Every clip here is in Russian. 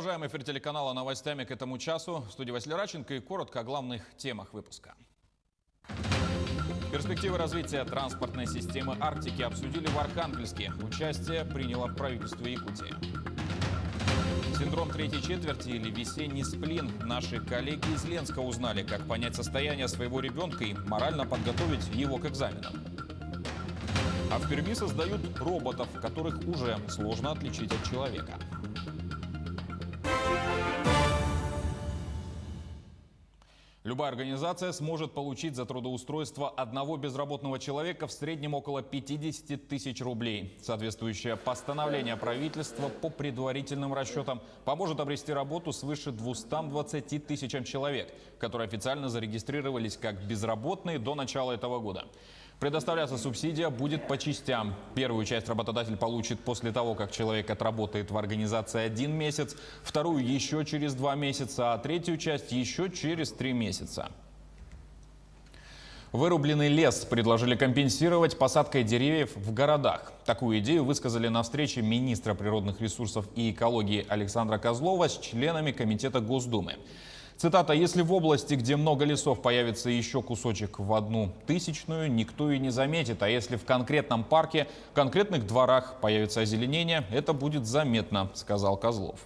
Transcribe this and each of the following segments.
Продолжаем эфир телеканала новостями к этому часу. В студии Василий Раченко и коротко о главных темах выпуска. Перспективы развития транспортной системы Арктики обсудили в Архангельске. Участие приняло правительство Якутии. Синдром третьей четверти или весенний сплин. Наши коллеги из Ленска узнали, как понять состояние своего ребенка и морально подготовить его к экзаменам. А в Перми создают роботов, которых уже сложно отличить от человека. Любая организация сможет получить за трудоустройство одного безработного человека в среднем около 50 тысяч рублей. Соответствующее постановление правительства по предварительным расчетам поможет обрести работу свыше 220 тысячам человек, которые официально зарегистрировались как безработные до начала этого года. Предоставляться субсидия будет по частям. Первую часть работодатель получит после того, как человек отработает в организации 1 месяц, вторую еще через 2 месяца, а третью часть еще через 3 месяца. Вырубленный лес предложили компенсировать посадкой деревьев в городах. Такую идею высказали на встрече министра природных ресурсов и экологии Александра Козлова с членами Комитета Госдумы. Цитата: «Если в области, где много лесов, появится еще кусочек в 1/1000, никто и не заметит. А если в конкретном парке, в конкретных дворах появится озеленение, это будет заметно», — сказал Козлов.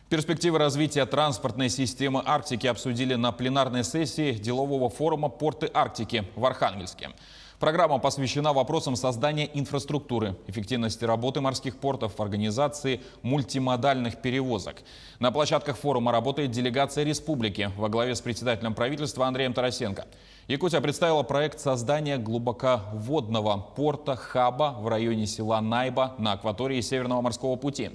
Перспективы развития транспортной системы Арктики обсудили на пленарной сессии делового форума «Порты Арктики» в Архангельске. Программа посвящена вопросам создания инфраструктуры, эффективности работы морских портов, организации мультимодальных перевозок. На площадках форума работает делегация республики во главе с председателем правительства Андреем Тарасенко. Якутия представила проект создания глубоководного порта-хаба в районе села Найба на акватории Северного морского пути.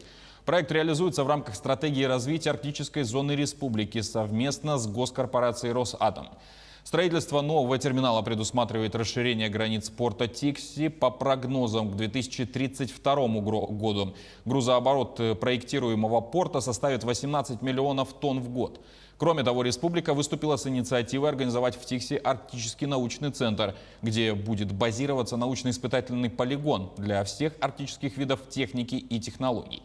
Проект реализуется в рамках стратегии развития арктической зоны республики совместно с госкорпорацией «Росатом». Строительство нового терминала предусматривает расширение границ порта Тикси. По прогнозам к 2032 году грузооборот проектируемого порта составит 18 миллионов тонн в год. Кроме того, республика выступила с инициативой организовать в Тикси арктический научный центр, где будет базироваться научно-испытательный полигон для всех арктических видов техники и технологий.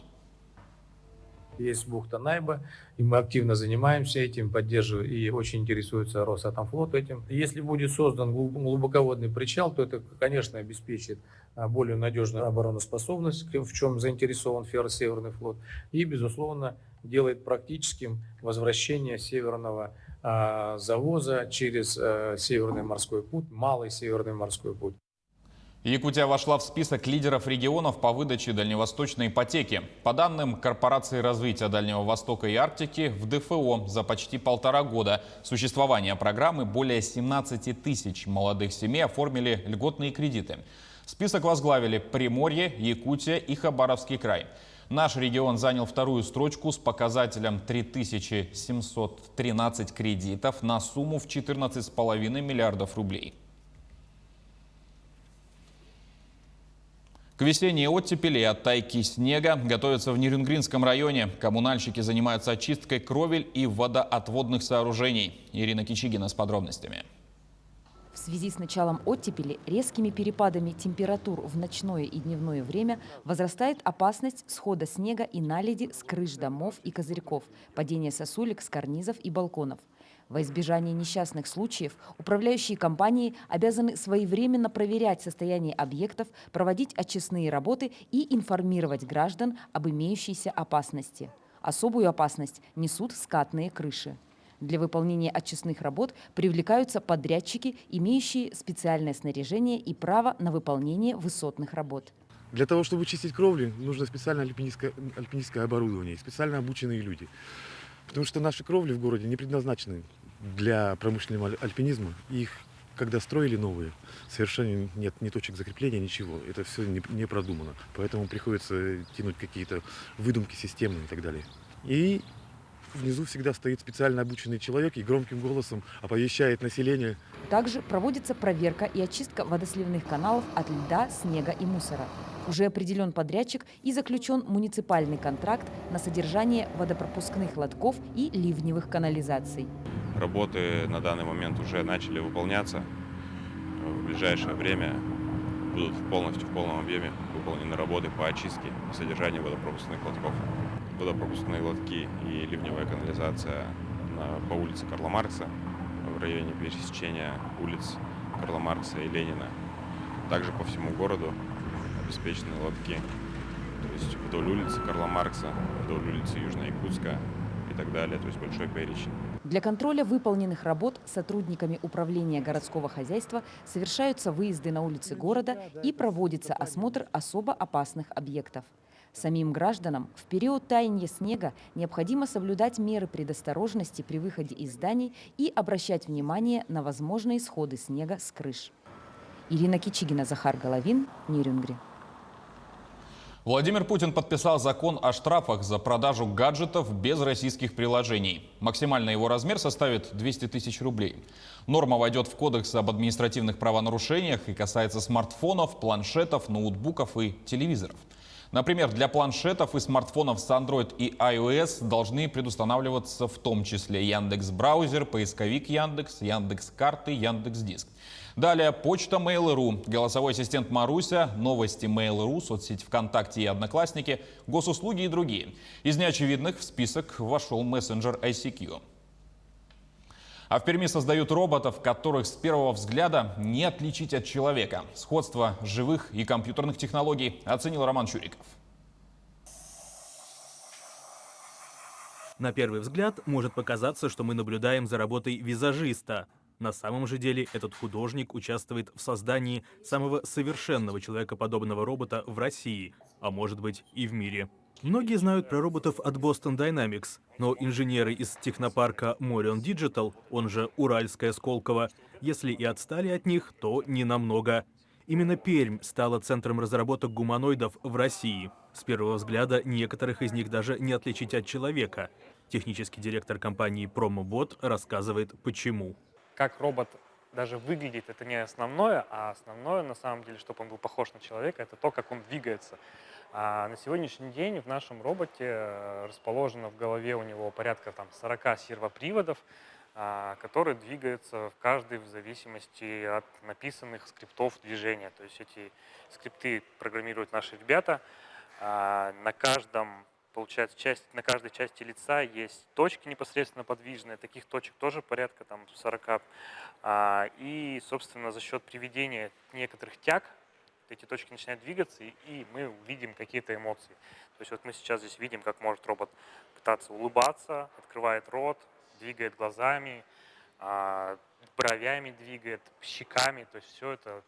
Есть бухта Найба, и мы активно занимаемся этим, поддерживаем, и очень интересуется Росатомфлот этим. Если будет создан глубоководный причал, то это, конечно, обеспечит более надежную обороноспособность, в чем заинтересован Северный флот, и, безусловно, делает практическим возвращение северного завоза через Северный морской путь, Малый Северный морской путь. Якутия вошла в список лидеров регионов по выдаче дальневосточной ипотеки. По данным Корпорации развития Дальнего Востока и Арктики, в ДФО за почти 1,5 года существования программы более 17 тысяч молодых семей оформили льготные кредиты. Список возглавили Приморье, Якутия и Хабаровский край. Наш регион занял вторую строчку с показателем 3713 кредитов на сумму в 14,5 миллиардов рублей. К весенней оттепели и оттайке снега готовятся в Нерюнгринском районе. Коммунальщики занимаются очисткой кровель и водоотводных сооружений. Ирина Кичигина с подробностями. В связи с началом оттепели, резкими перепадами температур в ночное и дневное время возрастает опасность схода снега и наледи с крыш домов и козырьков, падения сосулек с карнизов и балконов. Во избежание несчастных случаев управляющие компании обязаны своевременно проверять состояние объектов, проводить очистные работы и информировать граждан об имеющейся опасности. Особую опасность несут скатные крыши. Для выполнения очистных работ привлекаются подрядчики, имеющие специальное снаряжение и право на выполнение высотных работ. Для того, чтобы чистить кровли, нужно специальное альпинистское оборудование, специально обученные люди. Потому что наши кровли в городе не предназначены для промышленного альпинизма. Их, когда строили новые, совершенно нет ни точек закрепления, ничего. Это все не продумано. Поэтому приходится тянуть какие-то выдумки системные и так далее. И внизу всегда стоит специально обученный человек и громким голосом оповещает население. Также проводится проверка и очистка водосливных каналов от льда, снега и мусора. Уже определен подрядчик и заключен муниципальный контракт на содержание водопропускных лотков и ливневых канализаций. Работы на данный момент уже начали выполняться. В ближайшее время будут полностью в полном объеме выполнены работы по очистке и содержанию водопропускных лотков. Водопропускные лотки и ливневая канализация по улице Карла Маркса в районе пересечения улиц Карла Маркса и Ленина. Также по всему городу обеспечены лотки, то есть вдоль улицы Карла Маркса, вдоль улицы Южно-Якутска и так далее, то есть большой перечень. Для контроля выполненных работ сотрудниками управления городского хозяйства совершаются выезды на улицы города и проводится осмотр особо опасных объектов. Самим гражданам в период таяния снега необходимо соблюдать меры предосторожности при выходе из зданий и обращать внимание на возможные сходы снега с крыш. Ирина Кичигина, Захар Головин, Нерюнгри. Владимир Путин подписал закон о штрафах за продажу гаджетов без российских приложений. Максимальный его размер составит 200 тысяч рублей. Норма войдет в Кодекс об административных правонарушениях и касается смартфонов, планшетов, ноутбуков и телевизоров. Например, для планшетов и смартфонов с Android и iOS должны предустанавливаться в том числе Яндекс.Браузер, поисковик Яндекс, Яндекс.Карты, Яндекс.Диск. Далее почта Mail.ru, голосовой ассистент Маруся, новости Mail.ru, соцсеть ВКонтакте и Одноклассники, госуслуги и другие. Из неочевидных в список вошел мессенджер ICQ. А в Перми создают роботов, которых с первого взгляда не отличить от человека. Сходство живых и компьютерных технологий оценил Роман Чуриков. На первый взгляд может показаться, что мы наблюдаем за работой визажиста. На самом же деле этот художник участвует в создании самого совершенного человекоподобного робота в России, а может быть и в мире. Многие знают про роботов от Boston Dynamics, но инженеры из технопарка Morion Digital, он же Уральское Сколково, если и отстали от них, то не намного. Именно Пермь стала центром разработок гуманоидов в России. С первого взгляда некоторых из них даже не отличить от человека. Технический директор компании PromoBot рассказывает, почему. Как робот даже выглядит, это не основное, а основное, на самом деле, чтобы он был похож на человека, это то, как он двигается. А на сегодняшний день в нашем роботе расположено в голове у него порядка 40 сервоприводов, которые двигаются в каждый в зависимости от написанных скриптов движения. То есть эти скрипты программируют наши ребята. На каждом, получается, на каждой части лица есть точки непосредственно подвижные. Таких точек тоже порядка 40. И, собственно, за счет приведения некоторых тяг эти точки начинают двигаться, и мы увидим какие-то эмоции. То есть вот мы сейчас здесь видим, как может робот пытаться улыбаться, открывает рот, двигает глазами, бровями двигает, щеками. То есть все это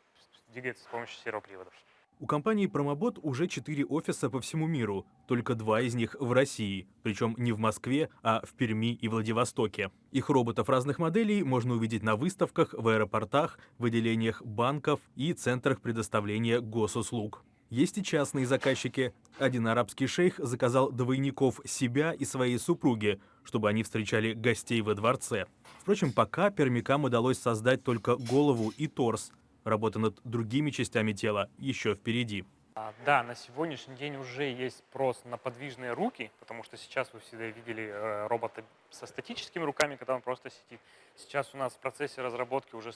двигается с помощью сервоприводов. У компании PromoBot уже 4 офиса по всему миру, только 2 из них в России, причем не в Москве, а в Перми и Владивостоке. Их роботов разных моделей можно увидеть на выставках, в аэропортах, в отделениях банков и центрах предоставления госуслуг. Есть и частные заказчики. Один арабский шейх заказал двойников себя и своей супруги, чтобы они встречали гостей во дворце. Впрочем, пока пермякам удалось создать только голову и торс. Работа над другими частями тела еще впереди. Да, на сегодняшний день уже есть спрос на подвижные руки, потому что сейчас вы всегда видели робота со статическими руками, когда он просто сидит. Сейчас у нас в процессе разработки уже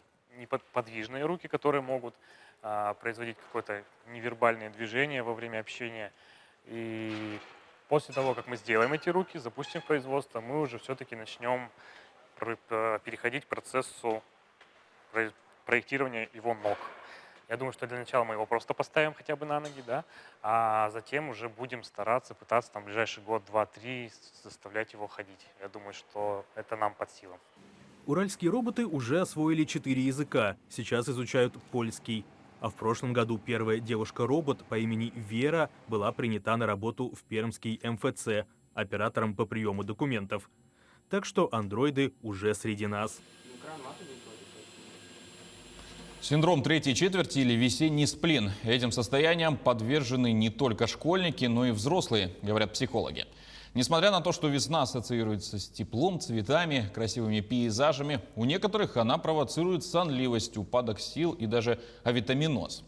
подвижные руки, которые могут производить какое-то невербальное движение во время общения. И после того, как мы сделаем эти руки, запустим производство, мы уже все-таки начнем переходить к процессу проектирования его ног. Я думаю, что для начала мы его просто поставим хотя бы на ноги, да, а затем уже будем стараться, пытаться в ближайший год, 2-3 заставлять его ходить. Я думаю, что это нам под силам. Уральские роботы уже освоили 4 языка, сейчас изучают польский. А в прошлом году первая девушка-робот по имени Вера была принята на работу в пермский МФЦ, оператором по приему документов. Так что андроиды уже среди нас. Синдром третьей четверти или весенний сплин. Этим состояниям подвержены не только школьники, но и взрослые, говорят психологи. Несмотря на то, что весна ассоциируется с теплом, цветами, красивыми пейзажами, у некоторых она провоцирует сонливость, упадок сил и даже авитаминоз.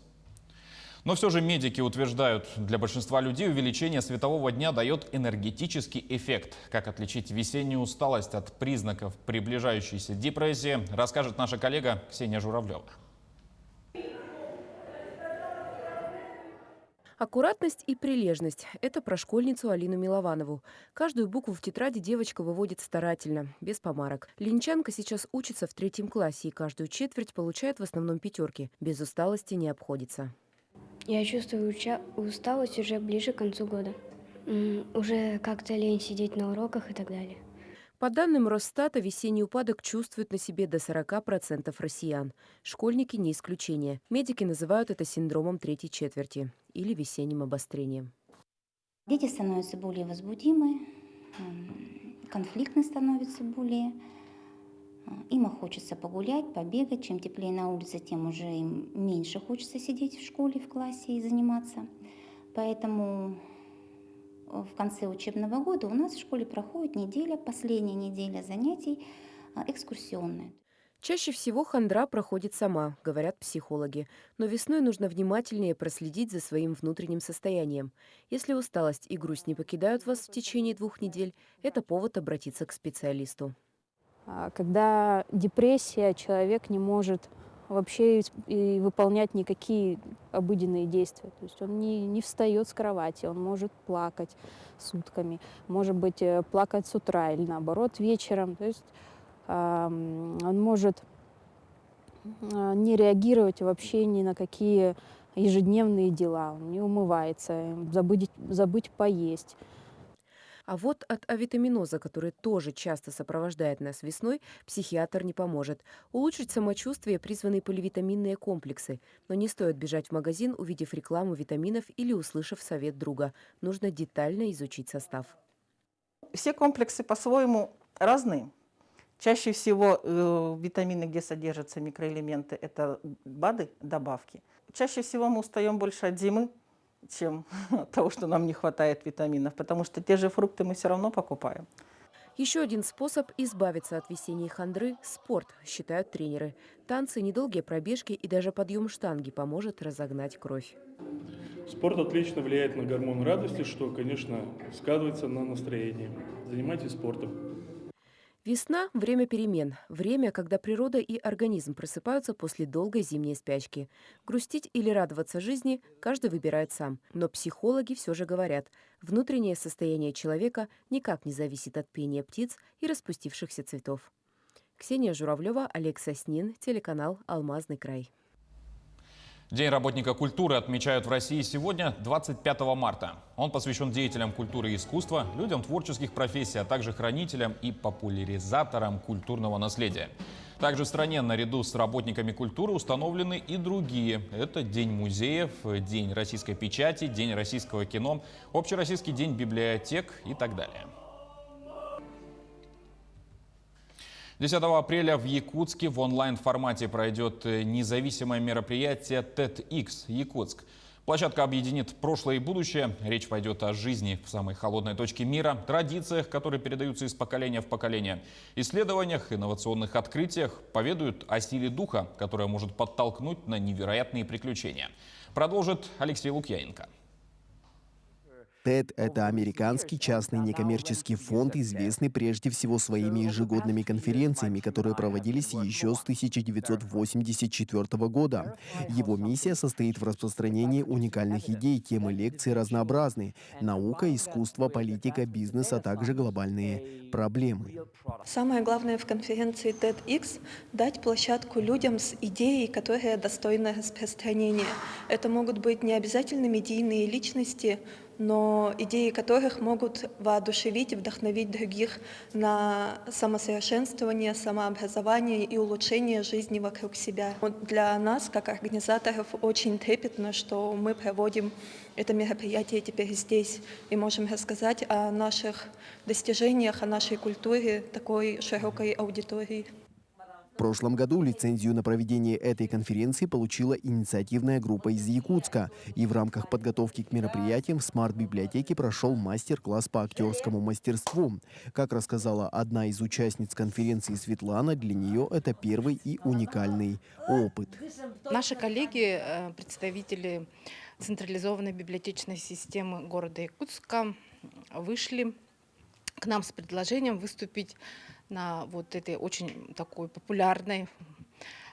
Но все же медики утверждают, для большинства людей увеличение светового дня дает энергетический эффект. Как отличить весеннюю усталость от признаков приближающейся депрессии, расскажет наша коллега Ксения Журавлева. Аккуратность и прилежность – это про школьницу Алину Милованову. Каждую букву в тетради девочка выводит старательно, без помарок. Линчанка сейчас учится в 3 классе и каждую четверть получает в основном 5. Без усталости не обходится. Я чувствую усталость уже ближе к концу года. Уже как-то лень сидеть на уроках и так далее. По данным Росстата, весенний упадок чувствуют на себе до 40% россиян. Школьники не исключение. Медики называют это синдромом 3-й четверти или весенним обострением. Дети становятся более возбудимы, конфликтны становятся более. Им хочется погулять, побегать. Чем теплее на улице, тем уже им меньше хочется сидеть в школе, в классе и заниматься. Поэтому в конце учебного года у нас в школе проходит последняя неделя занятий экскурсионная. Чаще всего хандра проходит сама, говорят психологи. Но весной нужно внимательнее проследить за своим внутренним состоянием. Если усталость и грусть не покидают вас в течение 2 недель, это повод обратиться к специалисту. Когда депрессия, человек не может вообще и выполнять никакие обыденные действия. То есть он не встает с кровати, он может плакать сутками, может быть, плакать с утра или наоборот вечером. То есть он может не реагировать вообще ни на какие ежедневные дела, он не умывается, забыть поесть. А вот от авитаминоза, который тоже часто сопровождает нас весной, психиатр не поможет. Улучшить самочувствие призваны поливитаминные комплексы. Но не стоит бежать в магазин, увидев рекламу витаминов или услышав совет друга. Нужно детально изучить состав. Все комплексы по-своему разные. Чаще всего витамины, где содержатся микроэлементы, это БАДы, добавки. Чаще всего мы устаем больше от зимы, чем от того, что нам не хватает витаминов, потому что те же фрукты мы все равно покупаем. Еще один способ избавиться от весенней хандры – спорт, считают тренеры. Танцы, недолгие пробежки и даже подъем штанги поможет разогнать кровь. Спорт отлично влияет на гормон радости, что, конечно, сказывается на настроении. Занимайтесь спортом. Весна – время перемен. Время, когда природа и организм просыпаются после долгой зимней спячки. Грустить или радоваться жизни каждый выбирает сам. Но психологи все же говорят, внутреннее состояние человека никак не зависит от пения птиц и распустившихся цветов. Ксения Журавлева, Олег Соснин, телеканал «Алмазный край». День работника культуры отмечают в России сегодня, 25 марта. Он посвящен деятелям культуры и искусства, людям творческих профессий, а также хранителям и популяризаторам культурного наследия. Также в стране наряду с работниками культуры установлены и другие. Это День музеев, День российской печати, День российского кино, Общероссийский день библиотек и так далее. 10 апреля в Якутске в онлайн-формате пройдет независимое мероприятие TEDx Якутск. Площадка объединит прошлое и будущее. Речь пойдет о жизни в самой холодной точке мира, традициях, которые передаются из поколения в поколение, исследованиях, инновационных открытиях, поведают о силе духа, которая может подтолкнуть на невероятные приключения. Продолжит Алексей Лукьяненко. TED – это американский частный некоммерческий фонд, известный прежде всего своими ежегодными конференциями, которые проводились еще с 1984 года. Его миссия состоит в распространении уникальных идей, темы лекций разнообразны – наука, искусство, политика, бизнес, а также глобальные проблемы. Самое главное в конференции TEDx – дать площадку людям с идеей, которые достойны распространения. Это могут быть не обязательно медийные личности, но идеи которых могут воодушевить и вдохновить других на самосовершенствование, самообразование и улучшение жизни вокруг себя. Вот для нас, как организаторов, очень трепетно, что мы проводим это мероприятие теперь здесь и можем рассказать о наших достижениях, о нашей культуре такой широкой аудитории. В прошлом году лицензию на проведение этой конференции получила инициативная группа из Якутска. И в рамках подготовки к мероприятиям в смарт-библиотеке прошел мастер-класс по актерскому мастерству. Как рассказала одна из участниц конференции Светлана, для нее это первый и уникальный опыт. Наши коллеги, представители централизованной библиотечной системы города Якутска, вышли к нам с предложением выступить на вот этой очень такой популярной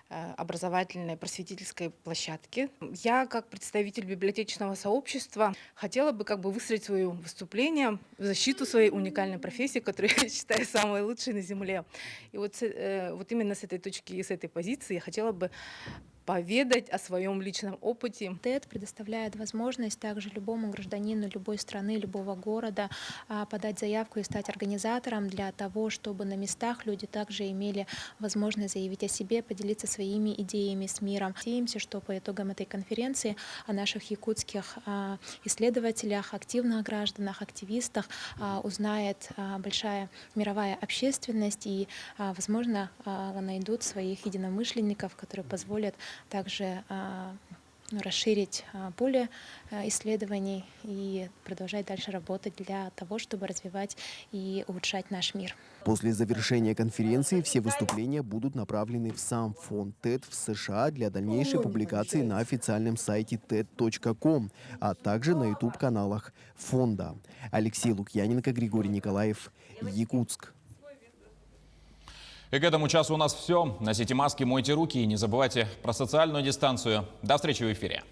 образовательной, просветительской площадки. Я, как представитель библиотечного сообщества, хотела бы выстроить свое выступление в защиту своей уникальной профессии, которую я считаю самой лучшей на Земле. И вот именно с этой точки и с этой позиции я хотела бы поведать о своем личном опыте. ТЭД предоставляет возможность также любому гражданину любой страны, любого города подать заявку и стать организатором для того, чтобы на местах люди также имели возможность заявить о себе, поделиться своими идеями с миром. Надеемся, что по итогам этой конференции о наших якутских исследователях, активных гражданах, активистах узнает большая мировая общественность и, возможно, найдут своих единомышленников, которые позволят также расширить поле исследований и продолжать дальше работать для того, чтобы развивать и улучшать наш мир. После завершения конференции все выступления будут направлены в сам фонд TED в США для дальнейшей публикации на официальном сайте TED.com, а также на YouTube-каналах фонда. Алексей Лукьяненко, Григорий Николаев, Якутск. И к этому часу у нас все. Носите маски, мойте руки и не забывайте про социальную дистанцию. До встречи в эфире.